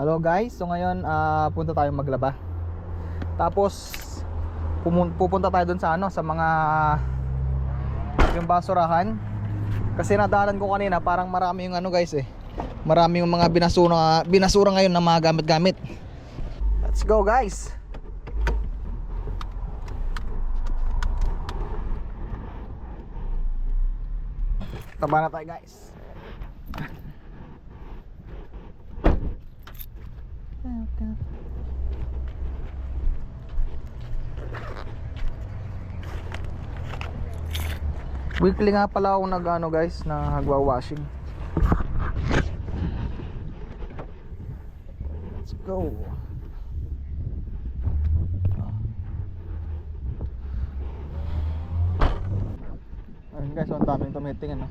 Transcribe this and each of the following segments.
Hello guys, so ngayon punta tayong maglaba. Tapos pupunta tayo dun sa sa mga yung basurahan. Kasi nadaanan ko kanina parang marami yung guys marami yung mga binasura ngayon ng mga gamit-gamit. Let's go guys. Taba na tayo guys. Weekly nga pala ako guys, nagwa-washing. Let's go. Ayun guys, ang daming tumitingin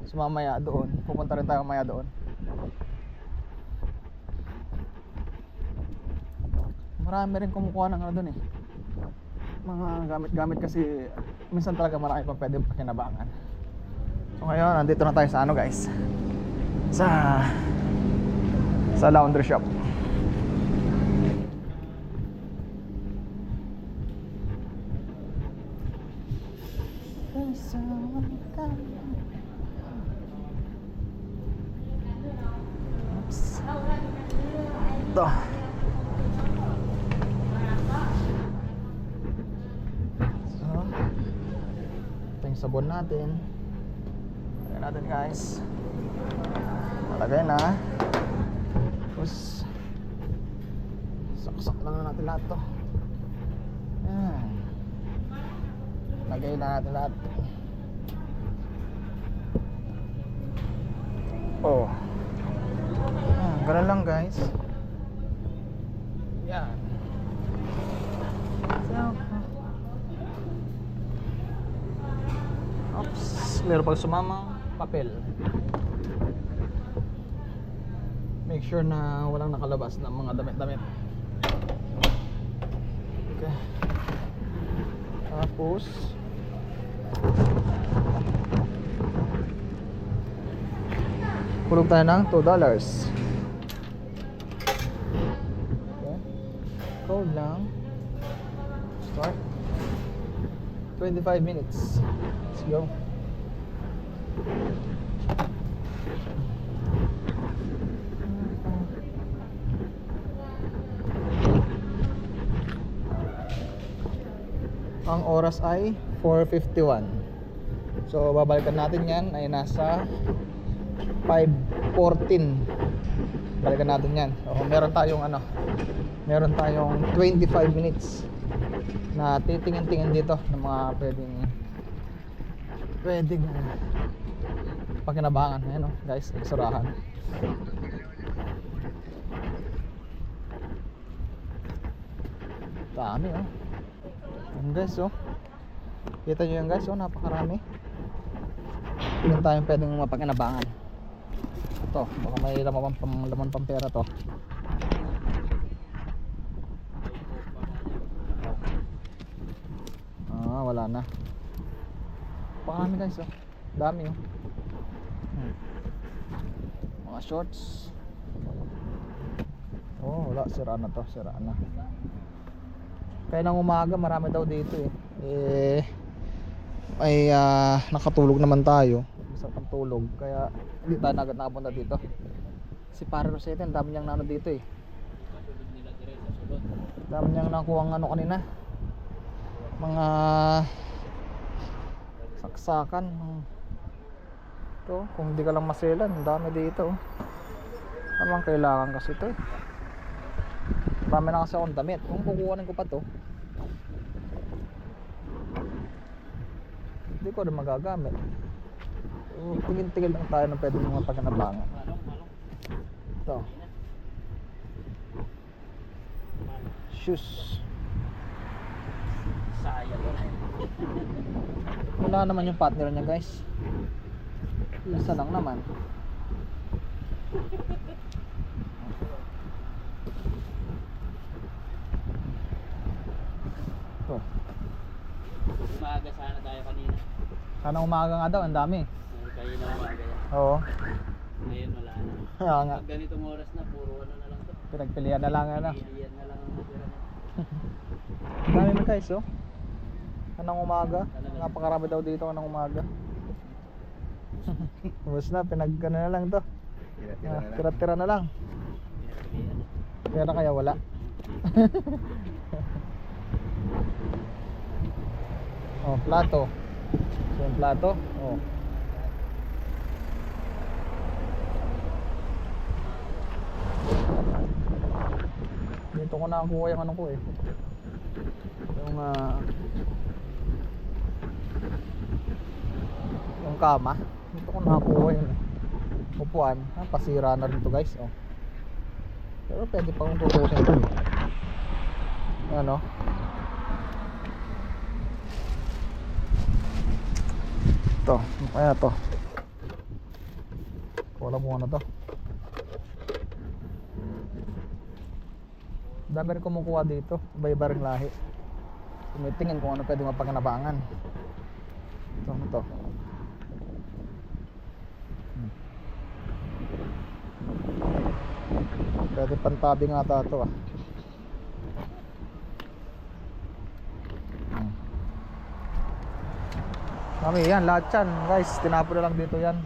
So mamaya doon, pupunta rin tayo mamaya doon. Marami rin kumukuha ng doon mga gamit-gamit kasi minsan talaga marami pang pwede pakinabangan. So ngayon, nandito na tayo sa guys, sa laundry shop. Ito. Sabon natin. Lagay natin guys. Lagay na. Tapos saksak lang natin lahat to. Yan. Lagay na natin lahat. Oh. Ganun lang guys. Yan. Meron pang sumamang papel. Make sure na walang nakalabas ng mga damit-damit. Okay. Tapos kulog tayo ng $2. Okay. Code lang. Start. 25 minutes. Let's go. Ang oras ay 4:51. So babalikan natin yan ay nasa 5:14. Balikan natin yan. So meron tayong 25 minutes na titingin-tingin dito ng mga pwedeng pakinabangan. Ayan guys, basurahan. Dami Ayan guys kita nyo yan guys napakarami. Yan tayong pwedeng mapakinabangan. Ito, baka may laman pang pera to. Wala na. Pakarami guys dami mga shorts. Wala, sira na to, sira na. Kaya nang umaga marami daw dito nakatulog naman tayo. Isa pang tulog kaya hindi tayo agad nakapunta dito. Si Pare Rosete, ang dami niyang dito dami niyang nakuha kanina. Mga saksakan. Ito, kung hindi ka lang maselan, ang dami dito. Ano ang kailangan kasi ito Dami na kasi akong damit. Kung kukuhanin ko pa to, hindi ko rin magagamit. Tingin-tingin lang tayo ng pwede mga pagkanabangan. Ito, shoes. Wala naman yung partner niya guys. Isa lang naman. Ito. Umaga sana tayo kanina. Sana umaga nga daw, ang dami. Kayo na umaga yan. Oo. Ngayon wala na. Kaya nga. Pag ganitong oras na, puro na lang to. Pinagpilian na lang ano. Yan na lang ang natira mo. Ang dami na guys oh. Anong umaga? Napakarami daw dito anong umaga. Tapos na, pinagkano na lang to. Tira-tira na lang. Pera kaya wala. Oh, plato. So, yung plato. Oh. Dito ko nakakuha yung ano ko eh. Yung kama. Dito ko nakakuha yun eh. Upuan. Pasira na rin to guys. Oh. Pero pwede pa kong tutusin ito. Ano? Ito. Kaya to. Wala mo ano to. Dami rin kumukuha dito. Iba-iba ring lahi. Tumitingin kung ano pwede mapagkanabangan. Ito, ito. Pwede pantabi nga ata ito ah. Mami, yan, lahat yan guys, tinapon na lang dito yan.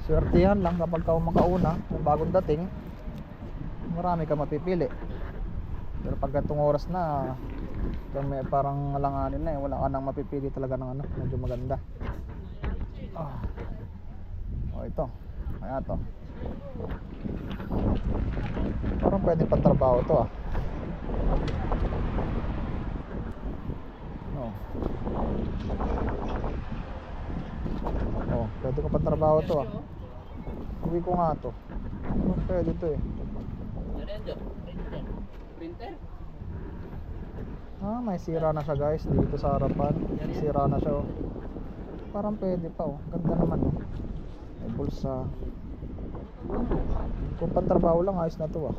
Swertihan lang kapag ka makauna, kung bagong dating, marami ka mapipili. Pero pag itong oras na, may parang alanganin na eh, wala ka nang mapipili talaga ng ano, medyo maganda. Oh, ito, kaya to. Parang pwede pantrabaho to ah. Oh, pwede ko pantrabaho to ah. Uwi ko nga to. Pwede to eh. Printer? Ah, may sira na siya guys dito sa harapan. May sira na siya oh. Parang pwede pa oh. Ganda naman oh. May bulsa. Kung pantrabaho lang ayos na to ah.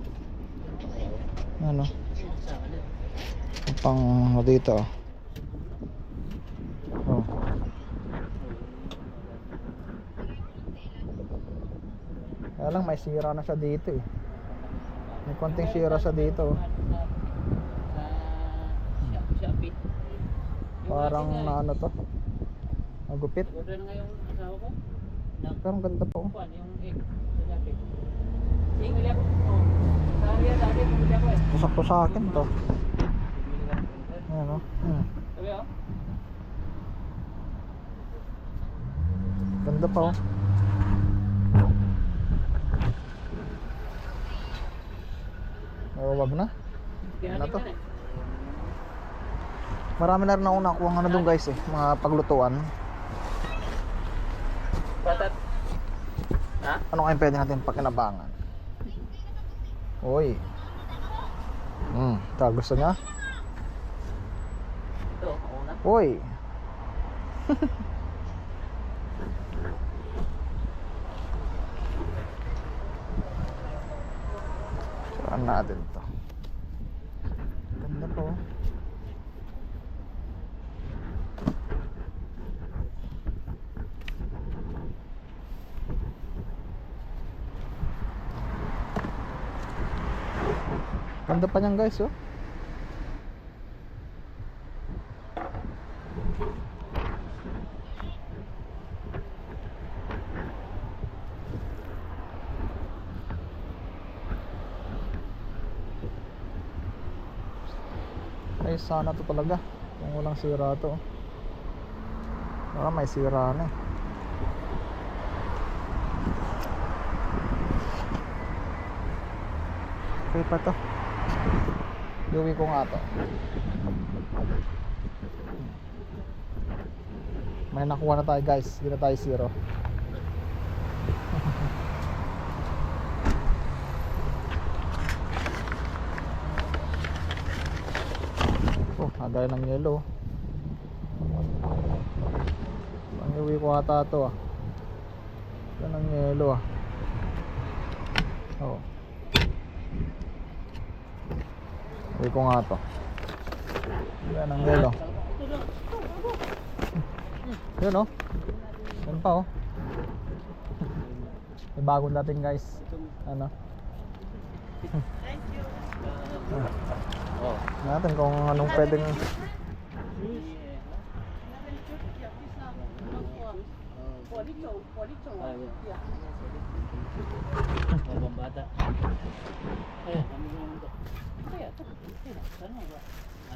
Ano? Pang dito oh. Oh. Kaya lang may sira na siya dito eh. May konting sira siya dito oh. Shopee. Parang na ano to. Magupit. Order na nga yung asawa ko. Pero ang ganda po. Kuan, yung egg sa Shopee. Ingili ako. Oh. Sa area dati bumili ako eh. Sakto sa akin to. Bumili ako ng printer. Ayan o. Sabi oh. Ganda pa oh. Wag na. Ano to? Marami na rin ako nakuha ng ano doon guys eh. Mga paglutuan. Patat. Ha? Ano kayong pwede natin pakinabangan? Uy. Gusto niya? Ito, ako na. Uy. Saan natin to? Ganda po. Ganda pa niyan guys oh. Ay sana to talaga kung walang sira to. May sira na eh. Okay pa to. Gawin ko nga to. May nakuha na tayo guys. Hindi na tayo zero. Oh, nagaya ng yellow. Ang iwi ko ata to ah. Ito ng yellow ah. Oh. Iwi ko nga to. Yan ang yellow. Yun oh. Yan pa oh. May bagong dating guys. Ano? Oh. Natin kung anong pwedeng Pambata. Ayan, kami yung ito. Kaya ito. Sana ba?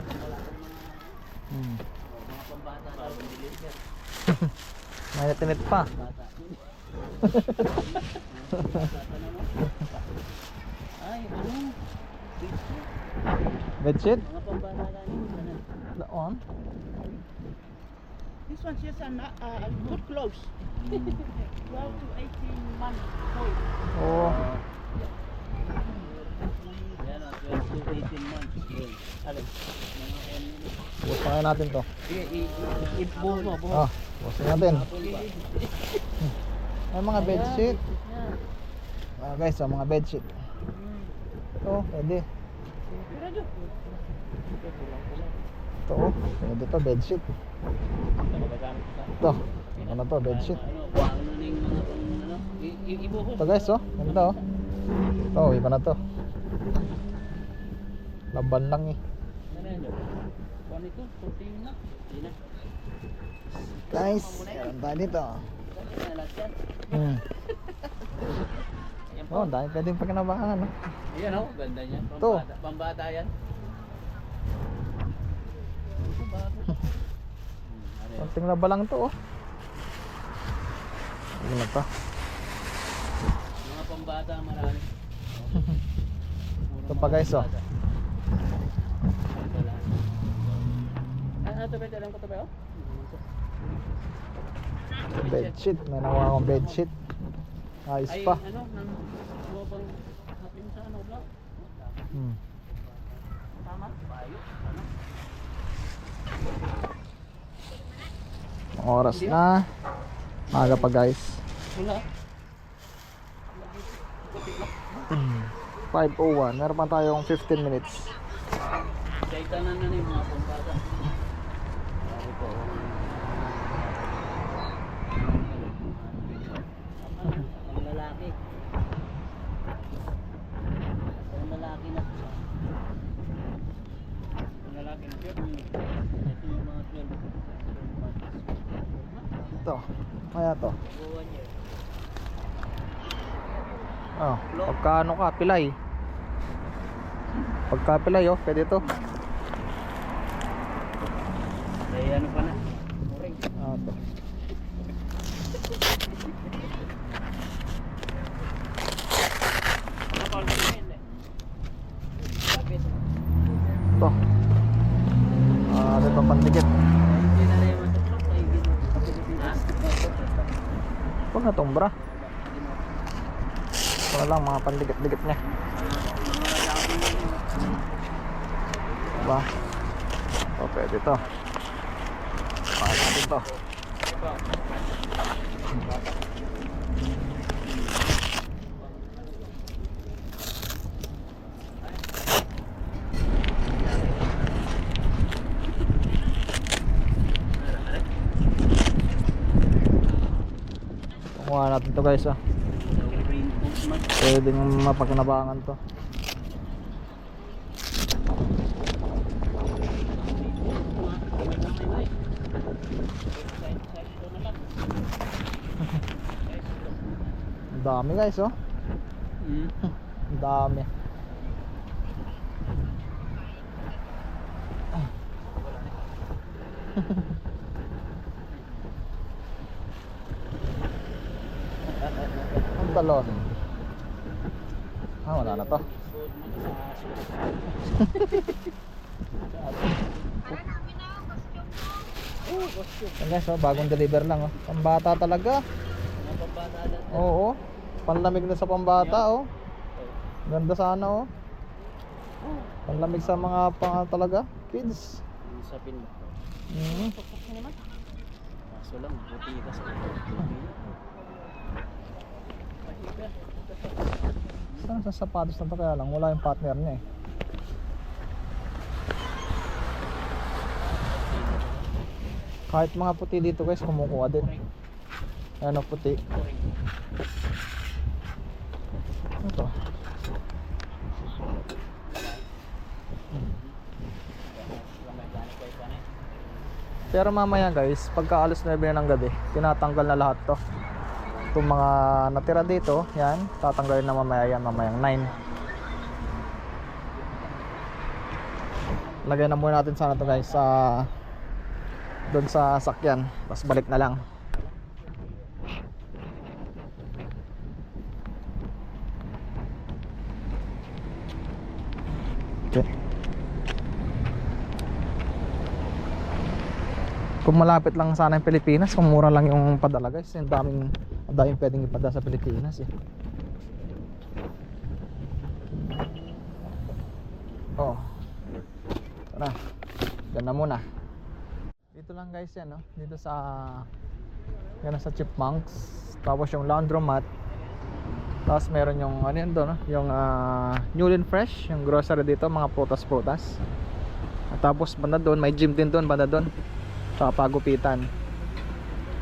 Wala akong mga pambata na pambilis yan. may tinit pa. Bata. Ay, ano? Bedsheet? Mga pambata na ano? Doon? This one's just good clothes. 12 to 18 months old. Oo. Yan, 12 to 18 months. Yun. Alin? Mga Bukain natin to. Sige, i-buhos mo, buhos. Ah, bukain natin. May mga bedsheet. Ah, guys, so, mga bedsheet. Ito, pwede. Ito, pwede to, bedsheet. Ito, ano to, bedsheet. Ano na yung mga ano? Ibuhos. Ito guys, oh, ganda oh. Ito, iba na to. Laban lang eh. Ano yan? Kuha nito, 14 na. Hindi na. Guys, meron tayo dito. Ano lahat yan? Ayan po. Oh, dahil pwedeng pagkinabangan, no? Ayan o, ganda niya. To. Pambata yan. Konting laba lang to, oh. Ano na to? Mga pambata marami. Ito pa guys, oh. Ano ito ba? Alam ko ito ba? Bedsheet, may nakuha akong bedsheet. Ayos Ay, pa. ano? Ano bang hapin sa ano vlog? Tama? Payo? Ano? Ang oras na. Maaga pa guys. Wala. 5:01. Meron pa tayong 15 minutes. Kaitanan na yung mga pambata. Sabi ko. Ang lalaki. Ang lalaki na. Ang lalaki na. Ito yung mga 12. Ito. Kaya to. 1 year. Oh, pagkaano ka, pilay. Pagka pilay, oh, pwede to. Ay, ano pa na? Oring. Ah, to. Kapal na yun eh. Kapit. Ito. Ah, ano itong pandikit. Hindi na rin matuklok. Ay, hindi mo. Ha? Ito na itong bra. Ito lang, mga pandikit-dikit niya. Diba? Ito, pwede to. Paano natin to? Kukuha natin to guys, ah. Pwedeng mapakinabangan to. Ang dami guys, oh. Ang dami. Ang talon. Ah, wala na to. Yan guys, oh, bagong deliver lang, oh. Pambata talaga. Oo. Panlamig na sa pambata, oh. Ganda sana, oh. Panlamig sa mga talaga kids. Sa pin. Mm. Kaso lang, buti ka sa Saan sa sapatos na to, kaya lang wala yung partner niya eh. Kahit mga puti dito guys, kumukuha din. Ayan o, puti. Ito. Pero mamaya guys, pagka alas 9 na ng gabi, tinatanggal na lahat to. Itong mga natira dito, yan, tatanggalin na mamaya yan, mamayang 9. Lagay na muna natin sana to guys sa doon sa sakyan, tapos balik na lang. Okay. Kung malapit lang sana yung Pilipinas, kung mura lang yung padala guys, ang daming pwedeng ipadala sa Pilipinas eh. Oh. Tara. Diyan na muna. Dito lang guys yan, no? Dito sa yan sa Chipmunks. Tapos yung laundromat. Tapos meron yung ano yun doon, no? Yung New and Fresh, yung grocery dito, mga prutas-prutas. At tapos banda doon, may gym din doon, banda doon. Tsaka pagupitan.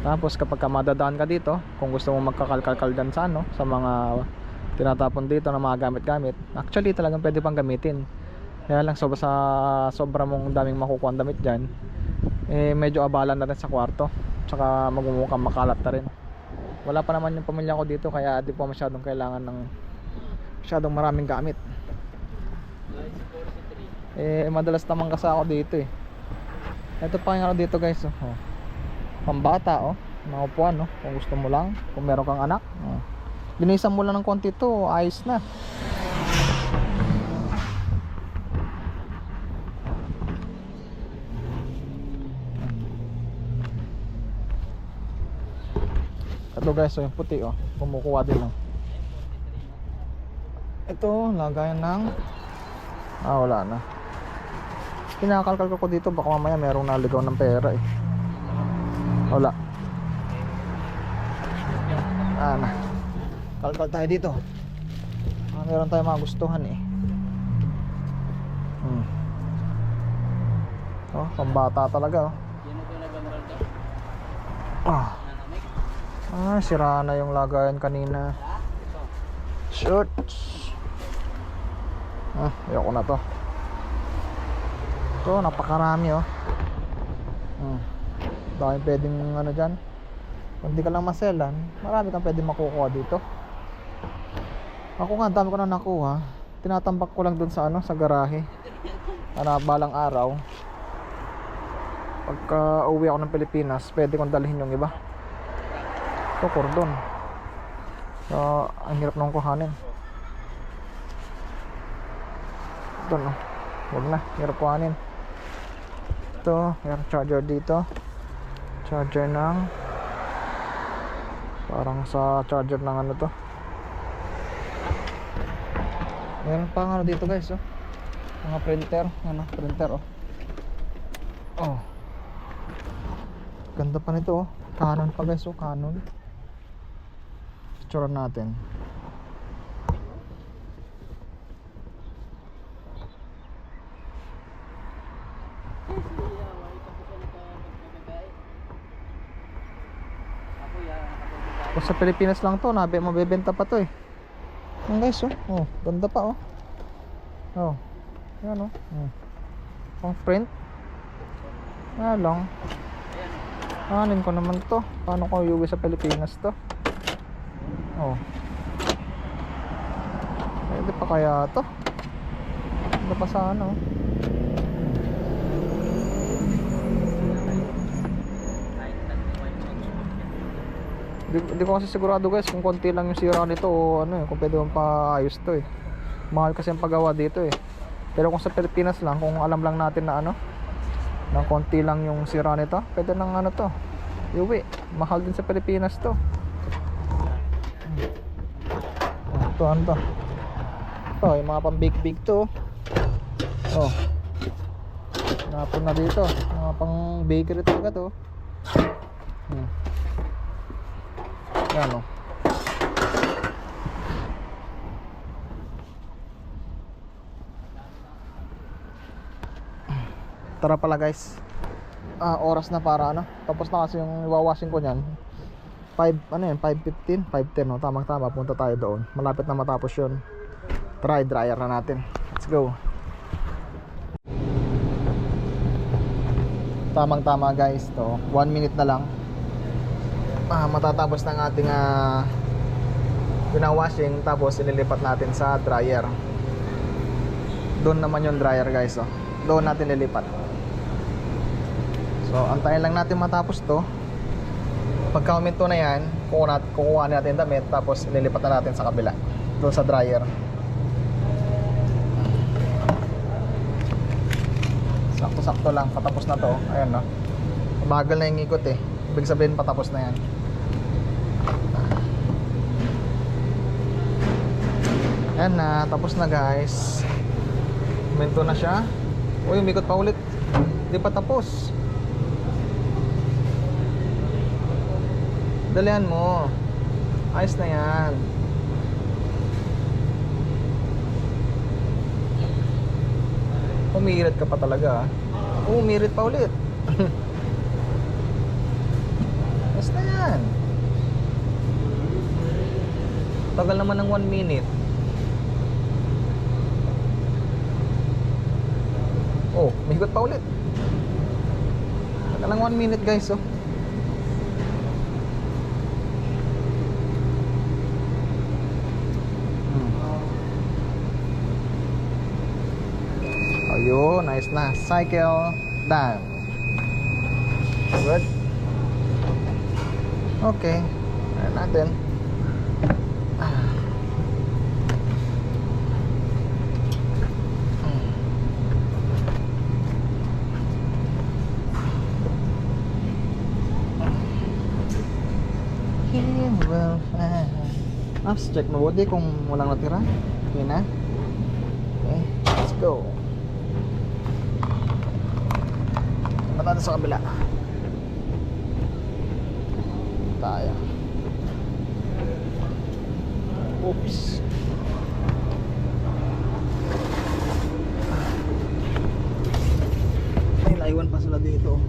Tapos kapag ka madadaan ka dito, kung gusto mo magkakalkal dyan sa ano, sa mga tinatapon dito na mga gamit-gamit, actually talagang pwede pang gamitin. Kaya lang sa sobra mong daming makukuha ang damit dyan, eh medyo abala na rin sa kwarto. Tsaka magmumukhang makalat na rin. Wala pa naman yung pamilya ko dito, kaya di po masyadong kailangan ng masyadong maraming gamit. Eh madalas naman kasi ako dito eh. Ito pa yung ano dito guys, oh. Pambata, oh. Mga upuan, oh. Kung gusto mo lang, kung meron kang anak, oh. Linisan mo lang ng konti to, ayos na. Ito guys, oh, yung puti, oh. Kumukuha din, oh. Ito, lagayan ng wala na. Kinakalkal ko dito, baka mamaya merong naligaw ng pera eh. Wala. Na. Kalkal tayo dito. Meron tayong mga gustuhan eh. Oh, pambata talaga, oh. Sira na yung lagayan kanina. Shorts. Ayoko na to. Ito, napakarami, oh. Dahil pwedeng ano dyan. Kung di ka lang maselan, marami kang pwedeng makukuha dito. Ako nga, dami ko na nakuha. Tinatambak ko lang dun sa ano, sa garahe. Balang araw, pagka uwi ako ng Pilipinas, pwede kong dalhin yung iba. Ito, cordon. So, ang hirap nung kuhanin. Ito, no. Huwag na, hirap kuhanin. Ito, yung charger dito. Charger ng parang sa charger ng ano to. Meron pa ano dito guys, oh. Mga printer, ano, printer, oh. Oh. Ganda pa nito, oh. Canon pa guys, oh, Canon. Picturean natin. Kung sa Pilipinas lang to, mabebenta pa to eh. Yan guys, oh. Oh, ganda pa, oh. Oh. Yan, oh. Pang print. Yan lang. Anin ko naman to. Paano ko iuwi sa Pilipinas to? Oh. Pwede pa kaya to? Ganda pa sa ano, oh. Di ko kasi sigurado guys kung konti lang yung sira nito o ano eh, kung pwede mong paayos to eh. Mahal kasi ang paggawa dito eh. Pero kung sa Pilipinas lang, kung alam lang natin na ano, na konti lang yung sira nito, pwede nang ano to, iuwi. Mahal din sa Pilipinas to. Ito, ano to? Ito, yung mga pang big to. Oh. Napon na dito. Mga pang bakery talaga to. Yan, oh. Tara pala guys. Oras na para ano. Tapos na kasi yung iwawashing ko niyan. ano yun, 5:15, 5:10, no? Tamang tama, punta tayo doon. Malapit na matapos yun. Try dryer na natin. Let's go. Tamang tama guys, to 1 minute na lang matatapos ng ating pinawashing, tapos ililipat natin sa dryer. Doon naman yung dryer guys, oh. Doon natin lilipat. So antayin lang natin matapos to. Pagka uminto na yan, kukuha natin damit, tapos ililipat na natin sa kabila, doon sa dryer. Sakto-sakto lang, patapos na to. Ayan, no? Bagal na yung ikot eh. Ibig sabihin patapos na yan. Ayan na, tapos na guys. Minto na siya. Uy, umikot pa ulit. Di pa tapos. Dalihan mo. Ayos na yan. Umirit ka pa talaga. Umirit pa ulit. Ayos na yan. Tagal naman ng 1 minute. Oh, umikot pa ulit. Tagal ng 1 minute guys, oh. Ayun, nice na. Cycle done. Good. Okay. Ayan natin. He will find. Ops, check mabuti kung walang natira. Okay na. Okay, let's go. Natin sa kabila tayo. Oops. Ay, naiwan pa sila dito.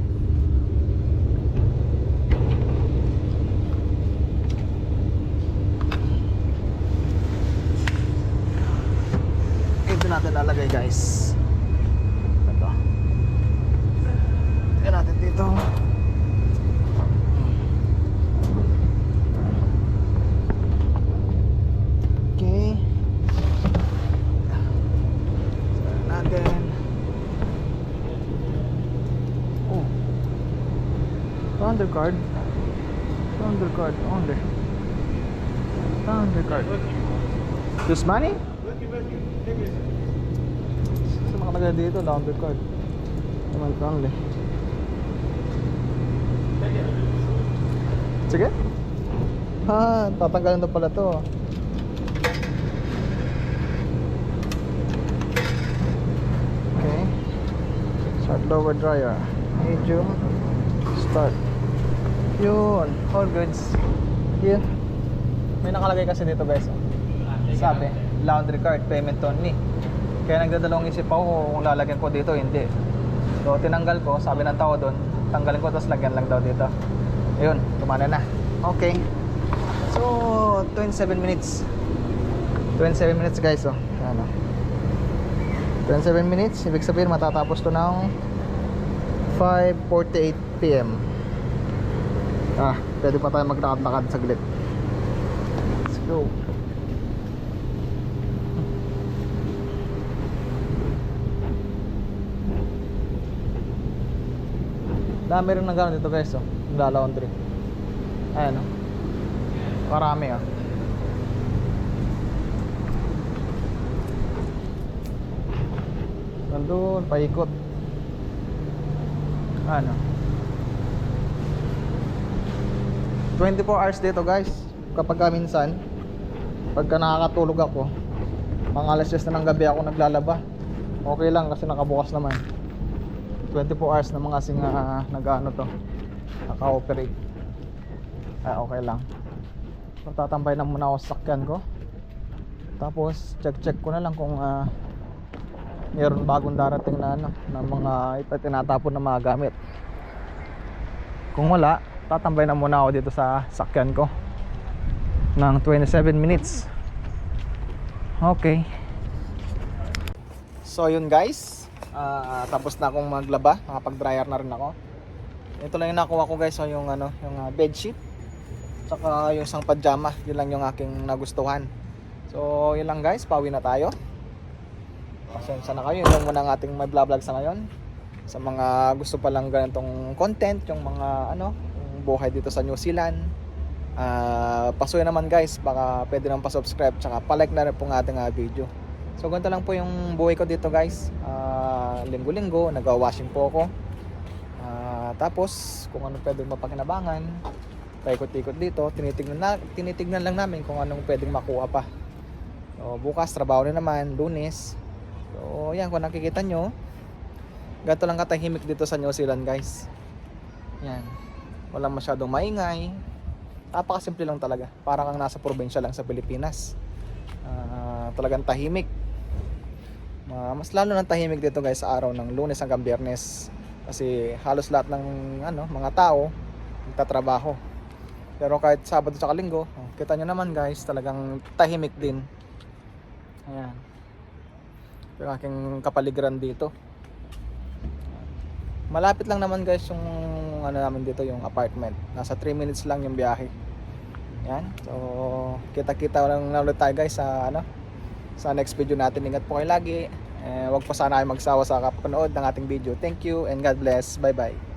Ito natin lalagay guys. Natin dito. Okay. Saan natin? Oh. Undercard. Undercard. Undercard. This money? Sa mga nakalagay dito, undercard. Naman only. Sige. Tatanggalin na pala to. Okay. Start lower dryer. Medium. Start. Yun. All goods. Yun. May nakalagay kasi dito guys. Sabi, laundry card, payment only. Kaya nagdadalawang isip ako kung lalagyan ko dito, hindi. So tinanggal ko, sabi ng tao doon, tanggalin ko tapos lagyan lang daw dito. Ayun, tumana na. Okay. So, 27 minutes. 27 minutes guys, oh. Ano. 27 minutes, ibig sabihin matatapos to ng 5:48 PM. Pwede pa tayo maglakad-lakad saglit. Let's go. Dami rin nagano dito guys, oh. Nagla-laundry. Ayan, oh. Marami, oh. Nandun, paikot. Ano? 24 hours dito guys. Kapag minsan, pagka nakakatulog ako, mga alas 10 na ng gabi ako naglalaba. Okay lang kasi nakabukas naman. 24 hours na mga singa nag-ano to, naka-operate. Okay lang. Tatambay na muna ako sa sakyan ko. Tapos check ko na lang kung mayroon bagong darating na ano, na mga tinatapon na mga gamit. Kung wala, tatambay na muna ako dito sa sakyan ko ng 27 minutes. Okay. So yun guys, tapos na akong maglaba, nakapag-dryer na rin ako. Ito lang yung nakuha ko guys, so yung yung bed sheet, saka yung isang pajama. Yun lang yung aking nagustuhan. So yun lang guys, pauwi na tayo. Pasensya na kayo, yun lang muna ang ating may vlog sa ngayon. Sa mga gusto pa lang ganitong content, yung mga yung buhay dito sa New Zealand, pasuyo naman guys, baka pwede naman pa-subscribe, tsaka pa-like na rin po ng ating video. So ganito lang po yung buhay ko dito guys. Linggo-linggo nag-washing po ako. Tapos kung ano pwedeng mapakinabangan, paikot-ikot dito, tinitignan lang namin kung anong pwedeng makuha pa. So bukas trabaho na naman, Lunes. So yan, kung nakikita nyo, ganito lang katahimik dito sa New Zealand guys. Yan, walang masyadong maingay, napakasimple lang talaga, parang kang nasa probinsya lang sa Pilipinas. Talagang tahimik. Mas lalo ng tahimik dito guys sa araw ng Lunes hanggang Biyernes, kasi halos lahat ng mga tao nagtatrabaho. Pero kahit Sabado sa Linggo, kita nyo naman guys, talagang tahimik din. Ayan, yung aking kapaligiran dito. Malapit lang naman guys yung namin dito, yung apartment. Nasa 3 minutes lang yung biyahe. Yan. So kita-kita lang ulit tayo guys sa next video natin. Ingat po kayo lagi. Huwag po sana kayo magsawa sa kapanood ng ating video. Thank you and God bless. Bye bye.